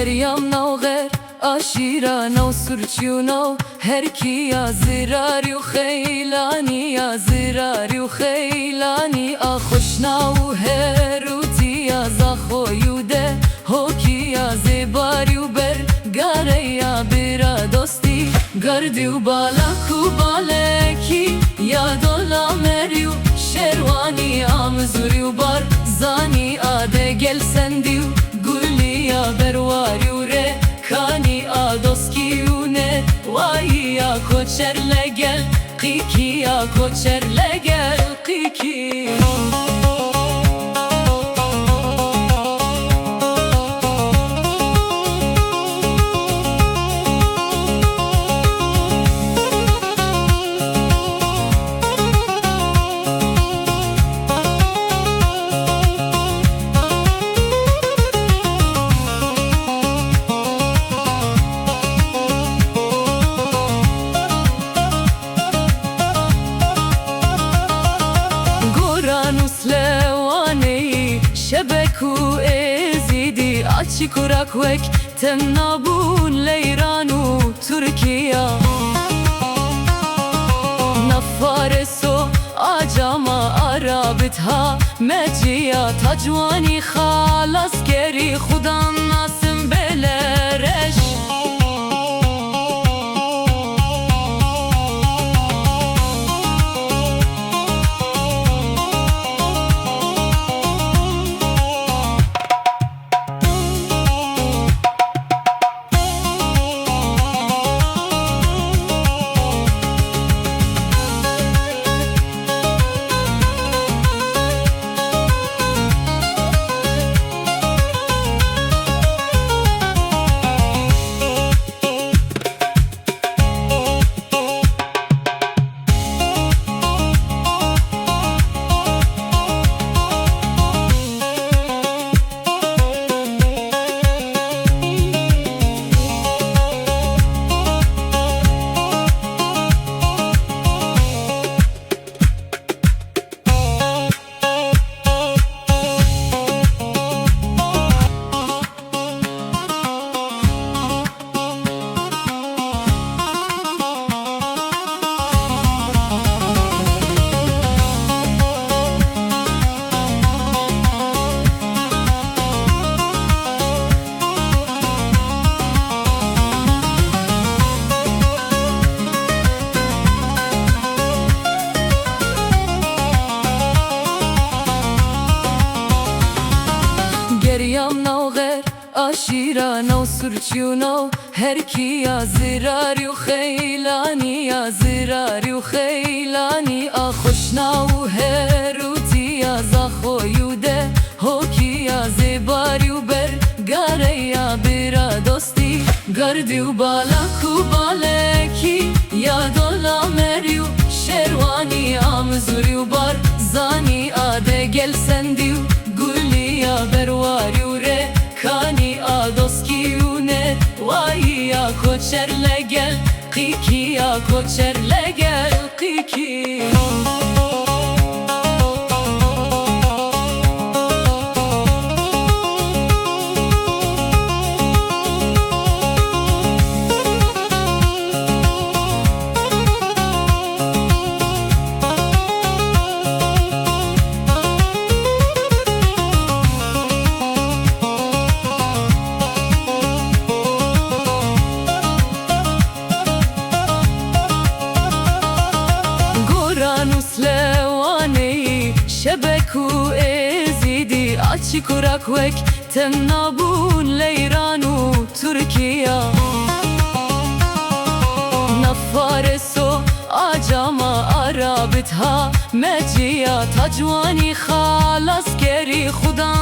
گریم نو غیر آشیرا نو سرچیو نو هر کیا زراری و خیلانی یا زراری و خیلانی آخوش نو هروتی یا زخویو ده هوکیا زباری و برگاره یا برا دوستی گردی و بالاک و بالکی یا دولا مری و شروانی آمزوری و بار زانی آده گل سندی و یا برواری و ره کانی آدوسکیونه وایی یا کوچر لگل قیکی یا کوچر لگل قیکی شبکو ازیدی آچی کرک وک تم نابون لیران و ترکیه نفارس و آجاما عربتها مجیا تجوانی خلاص گری خودم ناسم بلرش گریم نو غیر آشیرا نو سرچیو نو هر کیا زراری و خیلانی یا زراری و خیلانی آخوش نو هروتی یا زخویو ده هوکیا زباری و برگاره یا برا دوستی گردی و بالاک و بالکی یا دولا مری و شروانی آمزوری و بار زانی آده گل سندی و یا برواری و ره کانی آدوسکیونه وایی یا کوچر لگل قیکی یا کوچر لگل قیکی شبکو ازیدی آچی کرک وک تم نابون لیران و ترکیه نفارس و آجاما عربتها مجیا تجوانی خلاص گری خودم